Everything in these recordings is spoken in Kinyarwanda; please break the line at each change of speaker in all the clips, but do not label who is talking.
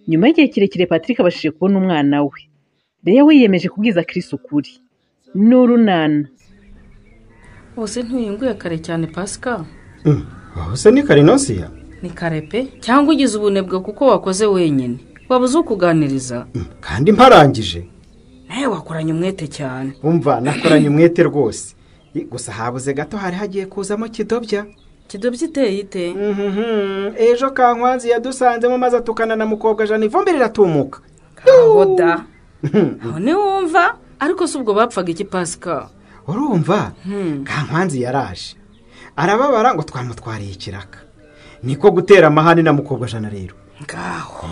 Nyuma y'igihe kirekire Patrick abashije kubona umwana we, Leah we yiyemeje kubwiza Chris ukuri. N'urunana.
Bose ntuyinguye kare cyane Pascal.
Bose ni Karinosiya?
Ni kare pe cyangwa ugize ubunebwe kuko wakoze wenyine. Wabuze ukuganiriza.
Kandi mparangije.
Nawe wakoranye umwete cyane.
Umva nakoranye umwete rwose. Gusa habuze gato hari hagiye kuzamo Kidobya.
Kidobya iteye ite?
Ejo Kankwanzi yadusanzemo maze atukana na mukobwa Jane ivumbi riratumuka.
Ahoda. None wumva ariko subwo bapfaga iki Pascal?
Urumva? Kankwanzi yaraje. Arababara ngo twamutwariye ikiraka. Niko gutera amahane na mukobwa Jane rero.
Ngaho.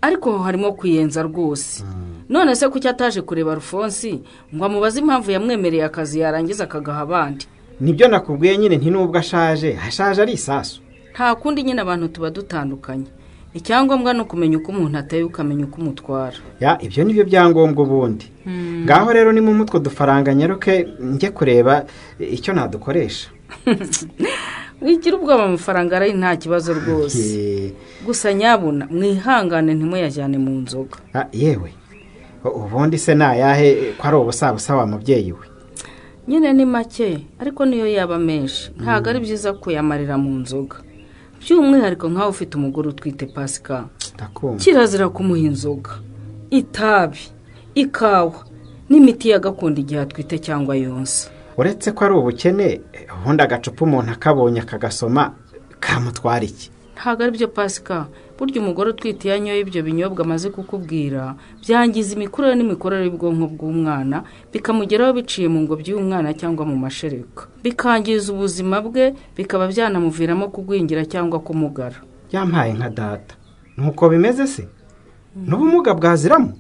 Ariko harimo kuyenza rwose. None se kuki ataje kureba Alphonse ngo amubaze impamvu yamwemereye akazi yarangiza akagaha abandi?
Nibyo nakubwiye nyine nti nubwo ashaje ari isasu.
Nta kundi nyine abantu tuba dutandukanye. Icyangombwa no kumenya uko umuntu ateye ukamenya uko umutwara.
Ya ibyo nibyo byangombwa ubundi. Ngaho rero ni mu mutwe dufaranga nyaruke njye kureba icyo nadukoresha.
Wigira ubwoba amafaranga ari nta kibazo rwose. Gusa nyabuna mwihangane ntimuyajyane mu nzoga.
Yewe. Ubundi se nayahe ko ari ubusabusa wa mubyeyi we.
Nyine ni make ariko niyo yaba menshi ntago ari byiza kuyamarira mu nzoga. By'umwihariko nkaho ufite umugore utwite Pascal. Kirazira kumuha inzoga, itabi, ikawa n'imiti ya gakondo igihe atwite cyangwa yonsa.
Uretse ko ari ubukene ubundi agacupa umuntu akabonye akagasoma kamutwara iki?
Ntago ari byo Pascal. Burya umugore utwite yanyoye ibyo binyobwa amaze kukubwira byangiza imikurire n'imikorere y'ubwonko bw'umwana bikamugeraho biciye mu ngobyi y'umwana cyangwa mu mashereka, bikangiza ubuzima bwe bikaba byanamuviramo kugwingira cyangwa kumugara.
Yampaye nka data nuko bimeze se n'ubumuga bwaziramo.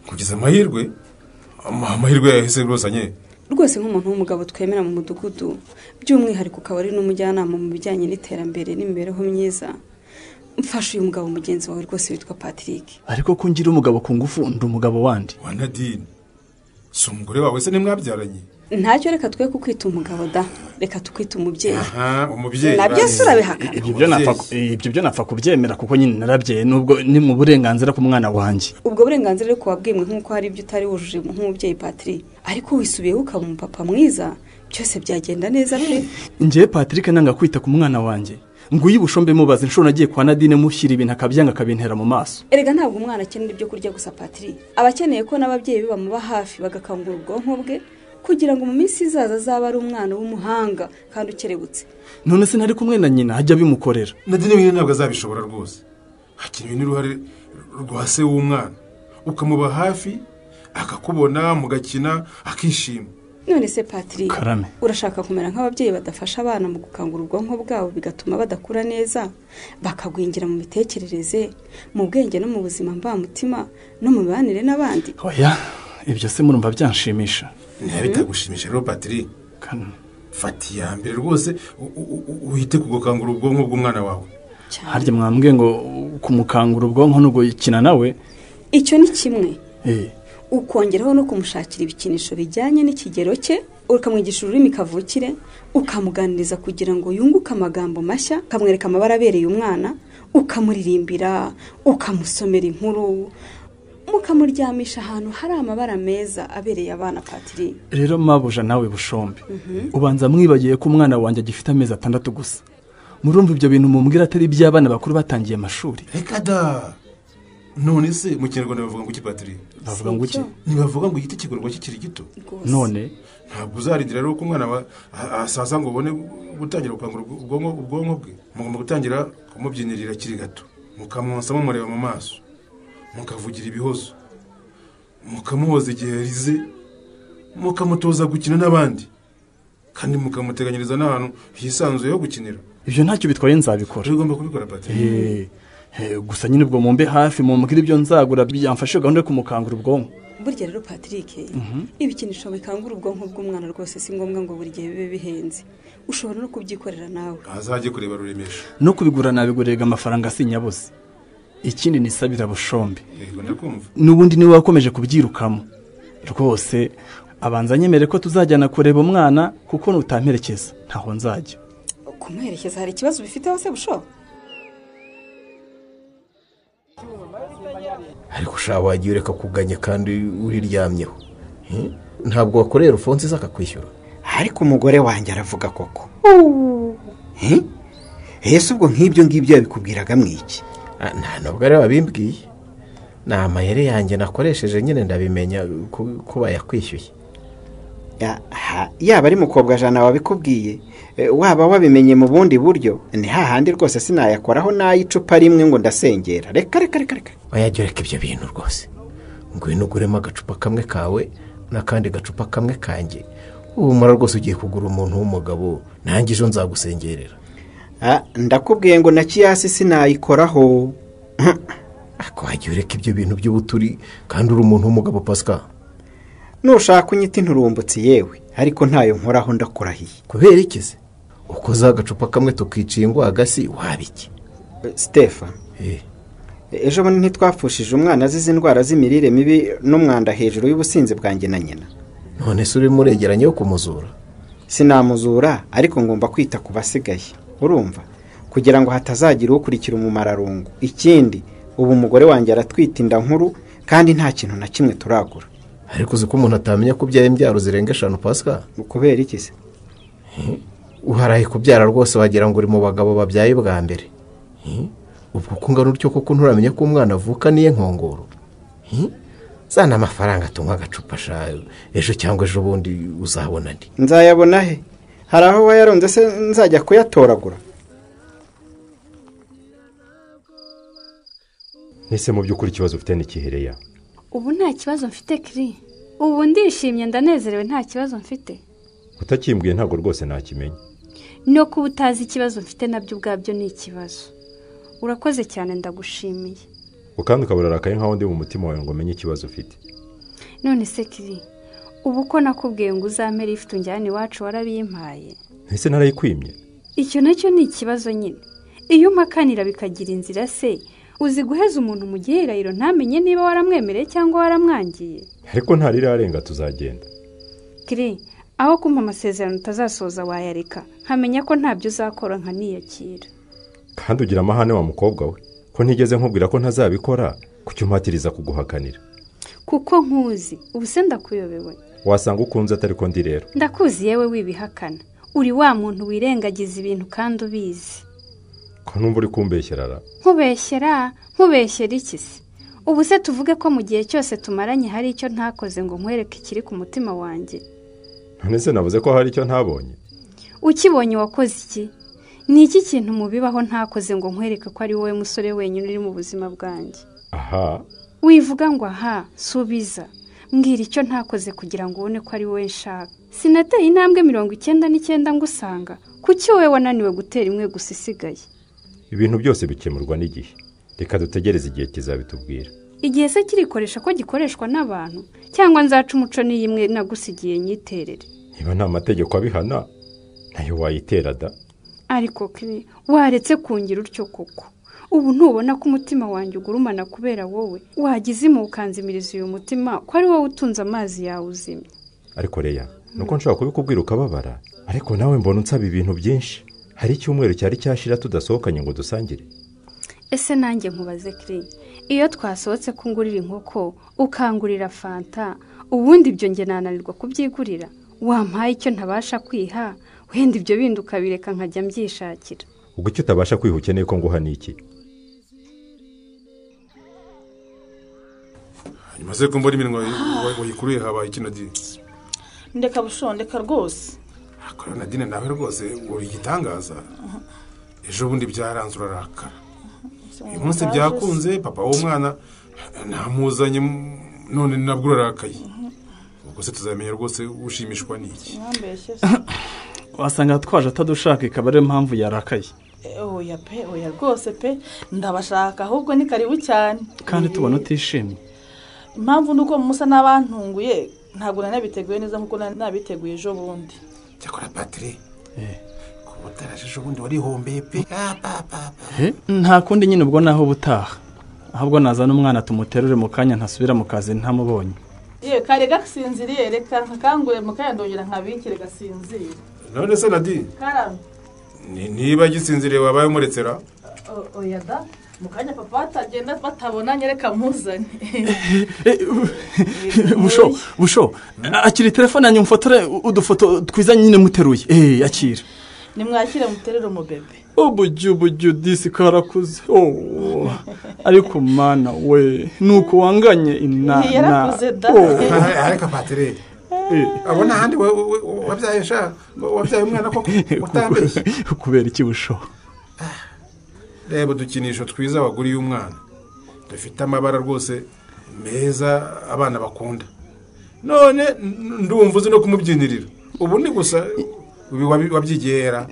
Kugize amahirwe yahise rwosanye
rwose nk'umuntu w'umugabo twemera mu mudugudu by'umwihariko ukaba ari n'umujyanama mu bijyanye n'iterambere n'imibereho myiza. Mfashe uyu mugabo mugenzi wawe rwose witwa Patrick.
Ariko ko ngira umugabo ku ngufu ndi umugabo wandi.
Wa Nadine. Si umugore wawe se nimwabyaranye?
Ntacyo reka twe kukwita umugabo da. Reka tukwita umubyeyi.
Umubyeyi.
Nabyo surabihakana.
Ibyo byo napfa kubyemera kuko nyine narabye nubwo ni mu burenganzira ku mwana wanjye.
Ubwo burenganzira rero kubabwimwe nkuko hari ibyo utari wujuje nk'umubyeyi Patrick. Ariko wisubiye ukaba umupapa mwiza byose byagenda neza pe.
Ngiye Patrick nanga kwita ku mwana wanjye. Nguyi bushombe mubaze nshuro nagiye kwa Nadine mushyira ibintu akabyanga kabintera mu maso.
Erega ntabwo umwana akenera ibyo kurya gusa Patrick. Abakeneye ko n'ababyeyi bamuba hafi bagakangura ubwonko bwe kugira ngo mu minsi izaza azaba ari umwana w'umuhanga kandi ukerebutse.
None se ntari kumwe na nyina hajya bimukorera.
Nadine wenyine ntabwo azabishobora rwose. Hakenewe n'uruhare rwa se w'umwana ukamuba hafi akakubona mugakina akishima.
None se Patrick
Karame.
Urashaka kumera nk'ababyeyi badafasha abana mu gukangura ubwonko bwabo bigatuma badakura neza bakagwingira mu mitekerereze mu bwenge no mu buzima mbamutima no mu mibanire n'abandi?
Oya ibyo se murumva byanshimisha.
Ntibitagushimisha rero Patrick. Fati ya mbere rwose uhite kugukangura ubwonko bw'umwana wawe.
Harya mwambwiye ngo kumukangura ubwonko no gukina nawe?
Icyo ni kimwe. Ukongeraho no kumushakira ibikinisho bijyanye n'ikigero cye ukamwigisha ururimi kavukire ukamuganiriza kugira ngo yunguke amagambo mashya ukamwereka amabara abereye umwana ukamuririmbira ukamusomera inkuru mukamuryamisha ahantu hari amabara meza abereye abana Patrick.
Rero mabuja nawe bushombe ubanza mwibagiye ko umwana wanjye agifite amezi 6 gusa. Murumva ibyo bintu mumbwira atari iby'abana bakuru batangiye amashuri.
Reka da. None se mu Kinyarwanda bavuga ngo iki Patrick?
Bavuga ngo iki?
Nibavuga ngo igiti kigorwa kikiri gito.
None
ntabwo uzaridira rero ko umwana asaza ngo ubone gutangira gukangura ubwonko bwe. Mugomba gutangira kumubyinirira kiri gato. Mukamwonsa mumureba mu maso. Mukavugira ibihozo. Mukamuhoza igihe rize. Mukamutoza gukina n'abandi. Kandi mukamuteganyiriza n'ahantu hisanzuye yo gukinira.
Ibyo ntacyo bitwaye nzabikora.
Ugomba kubikora Patrick.
Gusa nyine ubwo mumbe hafi mumbwira ibyo nzagura byamfashe gahunda yo kumukangura ubwonko.
Burya rero Patrick ibikinisho bikangura ubwonko bw'umwana rwose si ngombwa ngo buri gihe bibe bihenze. Ushobora no kubyikorera nawe.
Azajye kureba ruremesha.
No kubigura nabigurega amafaranga sinyabuze. Ikindi nisabira bushombe.
Yego ndakumva.
Nubundi niwe wakomeje kubyirukamo. Rwose abanza nyemere ko tuzajyana kureba umwana kuko nutamperekeza ntaho nzajya.
Kumuherekeza hari ikibazo bifite hose busho?
ariko ushaka wagiye ureka kuganya kandi uriryamyeho. Ntabwo wakoreye Rufonse akakwishyura.
ariko umugore wanjye aravuga koko. Ese ubwo nk'ibyo ngibyo yabikubwiraga mwiki?
Nta nubwo ari wabimbwiye. Ni amayeri yanjye nakoresheje nyine ndabimenya kuba yakwishyuye.
Yaba ari mukobwa jana wabikubwiye waba wabimenye mu bundi buryo ni hahandi rwose sinayakoraho nayicupa rimwe ngo ndasengera. Reka
wayajyoreka ibyo bintu rwose. Ngwino uguremo agacupa kamwe kawe n'akandi gacupa kamwe kanjye. Umara rwose ugiye kugura umuntu w'umugabo nanjye ejo nzagusengerera.
Ndakubwiye ngo na kiyasi sinayikoraho.
Ako wajyoreka ibyo bintu by'ubuturi kandi uri umuntu w'umugabo Pascal.
Nushaka kunyita inturumbutsi yewe ariko ntayo nkoraho ndakurahiye.
Kubera ikize? Ukoza agacupa kamwe tukiciye ngo agasi wabiki.
Stefan. Ejo bundi ntitwapfushije umwana azize indwara z'imirire mibi n'umwanda hejuru y'ubusinzi bwanjye na nyina.
None se uri muregeranye yo kumuzura?
Sinamuzura ariko ngomba kwita ku basigaye. Urumva? Kugira ngo hatazagira ukurikira umumararungu. Ikindi ubu umugore wanjye aratwita inda nkuru kandi nta kintu na kimwe turagura.
Ariko uzi ko umuntu atamenya kubyara imbyaro zirenga 5 Pascal.
Kubera iki se?
Uharaye kubyara rwose wagira ngo uri mu bagabo babyaye bwa mbere. Ubwo kungana utyo koko nturamenya ko umwana avuka niye nkongoro. Zana amafaranga tunywa agacupa shayo ejo cyangwa ejo bundi uzabona ndi.
Nzayabona he? Hari aho wayaronze se nzajya kuyatoragura?
Nese mu by'ukuri ikibazo ufite n'ikihereya?
Ubu nta kibazo mfite Kiri. Ubu ndishimye ndanezerewe nta kibazo mfite.
Utakimbwiye ntago rwose nakimenya.
No kuba utazi ikibazo mfite nabyo ubwabyo ni ikibazo. Urakoze cyane ndagushimiye.
Ukandi ukaburarakaye nkaho ndi mu mutima wawe ngo menye ikibazo ufite.
None se Kiri, ubu ko nakubwiye ngo uzampere ifite unjyane iwacu warabimpaye.
Ese narayikwimye?
Icyo nacyo ni ikibazo nyine. Iyo umpakanira bikagira inzira se uzi guheza umuntu mu gihirahiro ntamenye niba waramwemereye cyangwa waramwangiye.
Ariko ntarirarenga tuzagenda.
Kiri, aho kumpa amasezerano utazasoza wayareka nkamenya ko ntabyo uzakora nkaniyakira.
Kandi ugira amahane wa mukobwa we ko ntigeze nkubwira ko ntazabikora kucyumatiriza kuguhakanira.
Kuko nkuzi ubu se ndakuyobewe.
Wasanga ukunze atari ko ndi rero.
Ndakuzi yewe wibihakana. Uri wa muntu wirengagiza ibintu kandi ubizi.
Ko numva uri kumbeshyerara.
Nkubeshyera iki se? Ubu se tuvuge ko mu gihe cyose tumaranye hari icyo ntakoze ngo nkwereke ikiri ku mutima wanjye.
None se navuze ko hari icyo ntabonye?
Ukibonye wakoze iki? Ni iki kintu mubibaho ntakoze ngo nkwereke ko ari wowe musore wenyine uri mu buzima bwanjye?
Aha.
Wivuga ngo aha, subiza. Mbwira icyo ntakoze kugira ngo ubone ko ari wowe nshaka. Sinateye intambwe 99 ngo usanga. Kuki wowe wananiwe gutera imwe gusa isigaye?
Ibintu byose bikemurwa n'igihe. Reka dutegereze igihe kizabitubwira.
Igihe se kirikoresha ko gikoreshwa n'abantu cyangwa nzaca umuco n'iyimwe nagusigiye nyiterere.
Niba nta mategeko abihana nayo wayitera da.
Ariko Kiri, waretse kungira utyo koko. Ubu ntubona ko umutima wanjye ugurumana kubera wowe. Wagize imukanzimiriza uyu mutima ko ari wowe utunze amazi yawe uzimye.
Ariko Leya, nuko nshaka kubikubwira ukababara. Ariko nawe mbona unsaba ibintu byinshi. Hari icyumweru cyari cyashira tudasohokanye ngo dusangire.
Ese nanjye nkubaze Kiri, iyo twasohotse kungurira inkoko ukangurira fanta ubundi ibyo nge nananirwa kubyigurira, wampaye icyo ntabasha kwiha wenda ibyo bindi ukabireka nkajya mbyishakira.
Ubwo icyo utabasha kwiha ukeneye ko nguha niki?
Hanyuma se ko mbona iminwa wayikuruye habaye ikinadi?
Ndeka bushondeka rwose.
Akora Nadine nawe rwose uri gitangaza. Ejo bundi byaranze urarakara. Uyu munsi byakunze papa w'umwana namuzanye none nabwo urarakaye. Ubwo se tuzamenya rwose ushimishwa n'iki?
Wasanga twaje atadushaka ikaba ari impamvu yarakaye.
Oya rwose pe ndabashaka ahubwo ni karibu cyane.
Kandi tubona utishimye.
Impamvu nuko musa n'abantunguye ntabwo nanabiteguye neza nkuko nabiteguye ejo bundi.
Cyakora Patri. Kubutaraje ejo bundi warihombeye pe.
Nta kundi nyine ubwo naho butaha. Ahubwo nazana umwana tumuterure mu kanya ntasubira mu kazi ntamubonye.
Kare gasinziriye reka nkakangure mu kanya ndongera nkabikire gasinziriye.
None se Nadine?
Karame.
Niba gisinziriye wabaye umuretsera?
Oya da. mu kanya papa batagenda batabonanye reka muzane.
busho akiri telefone yanyu mfotore udufoto twiza nyine muteruye akira.
Nimwakire muterero mu bebe.
Ubuju disi karakuze. Ariko mana we nuko wanganye inana.
Yarakuze da.
Ariko Patire. Abona handi wabyaye sha wabyaye umwana koko utambeshye.
Kubera iki busho?
Reba dukinisho twiza waguriye umwana. Dufite amabara rwose meza abana bakunda. None ndumva uzi no kumubyinirira. Ubu ni gusa wabyigera.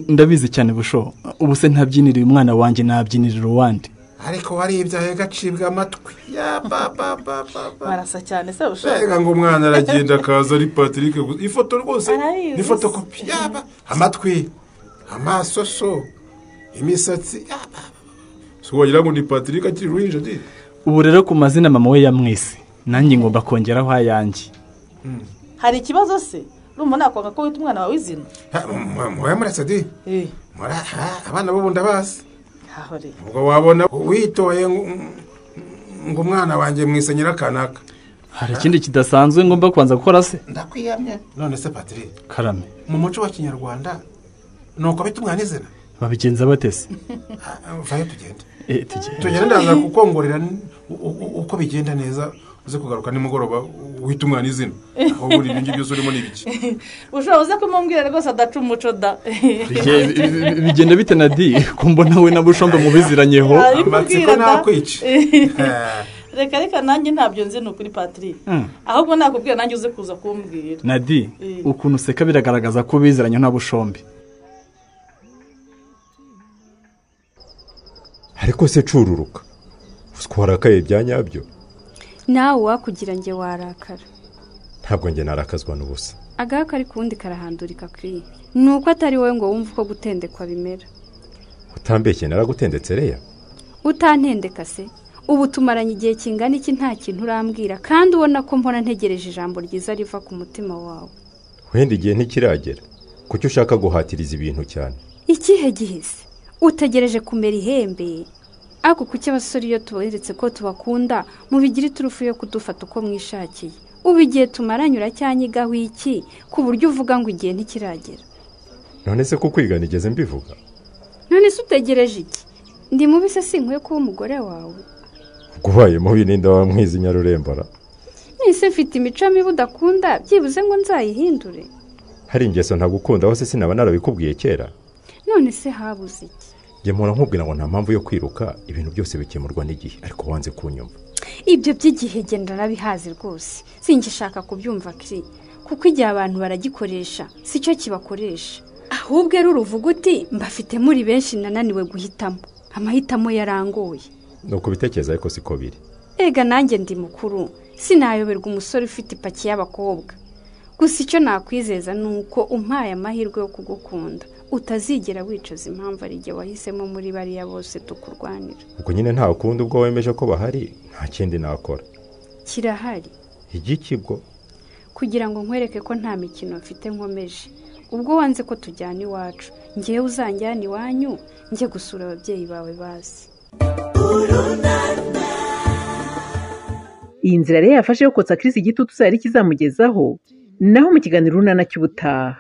Ndabizi cyane busho. Ubu se ntabyinirira umwana wanjye nabyinirira uwandi.
Ariko waribyaye gacibwa amatwi. Ya baba.
Barasa cyane se busho.
Rega ngo umwana aragenda akaza ari Patrick ifoto rwose ni fotokopi yaba amatwi amasoso imisatsi yaba. So wagira ngo ni Patrick akiri ruhinja ndi.
Ubu rero ku mazina mama we yamwise nanjye ngomba kongeraho ayanjye.
Hari ikibazo se? Urumva nakwanga ko wita umwana wawe izina?
Muretse di. Abana bo ndabazi. Ubwo wabona witoye ngo umwana wanjye mwisenyera kanaka.
Hari ikindi kidasanzwe ngomba kwanza gukora se?
Ndakwiyamye. None se Patrick.
Karame.
Mu muco wa Kinyarwanda nuko bita umwana izina.
Babigenza batese?
Vayo tugende. Tugende ndaza kukongorera uko bigenda neza uze kugaruka nimugoroba wita umwana izina. Aho buri bingi byose urimo nibiki.
Ushoboze kumumbwira rwose adaca umuco da.
Bigenda bite Nadi kumbona we na Bushombe mubiziranyeho.
Amatsiko nakwica.
Reka nanjye ntabyo nzi n'ukuri Patrick. Ahubwo nakubwira nanjye uze kuza kumbwira.
Nadi ukuntu seka biragaragaza ko biziranye na Bushombe.
Ariko se cururuka uswarakaye byanyabyo
nawe wakugira nge warakara.
Ntabwo nge narakazwa n'ubusa.
Agaka ari kundi karahandurika kuri nuko atari wowe ngo wumve ko gutendekwa bimera.
Utambeshye naragutendetse reya.
Utantendeka se ubu tumaranye igihe kingana iki nta kintu urambwira kandi ubona ko mpora ntegereje ijambo ryiza riva ku mutima wawe.
Wenda igihe ntikiragera kuki ushaka guhatiriza ibintu cyane.
Ikihe gihise utegereje kumera ihembe. Ako kuki abasore iyo tuberetse ko tubakunda mubigira iturufu yo kudufata uko mwishakiye. Ubu igihe tumaranyura cyanyigaho iki ku buryo uvuga ngo igihe ntikiragera.
None se ko kwiga nigeze mbivuga.
None se utegereje iki? Ndi mubi se sinkwiye kuba umugore wawe.
Guhaye mubi ninda wa mwizi Nyarurembara.
Nise mfite imico mibi udakunda byibuze ngo nzayihindure.
Hari ingeso ntagukunda hose sinaba narabikubwiye kera.
None se habuze iki?
Nge mpora nkubwira ngo nta mpamvu yo kwiruka ibintu byose bikemurwa n'igihe ariko wanze kunyumva.
Ibyo by'igihe genda nabihazi rwose. Singishaka kubyumva kiri kuko igihe abantu baragikoresha sicyo kibakoresha. Ahubwo rero uruvuga uti mbafite muri benshi nananiwe guhitamo. Amahitamo yarangoye.
Nuko bitekereza ariko siko biri.
Ega nanjye ndi mukuru sinayoberwa umusore ufite ipaki y'abakobwa. Gusa icyo nakwizeza nuko umpaye amahirwe yo kugukunda utazigera wicuza impamvu ari igihe wahisemo muri bariya bose tukurwanira.
Ubwo nyine nta kundi ubwo wemeje ko bahari nta kindi nakora.
Kirahari.
Igiki bwo?
Kugira ngo nkwereke ko nta mikino mfite nkomeje. Ubwo wanze ko tujyana iwacu ngewe uzanjyana iwanyu njye gusura ababyeyi bawe bazi.
Iyi nzira rero yafashe yo kotsa Chris igitutu zari kizamugezaho naho mu kiganiro runana cy'ubutaha.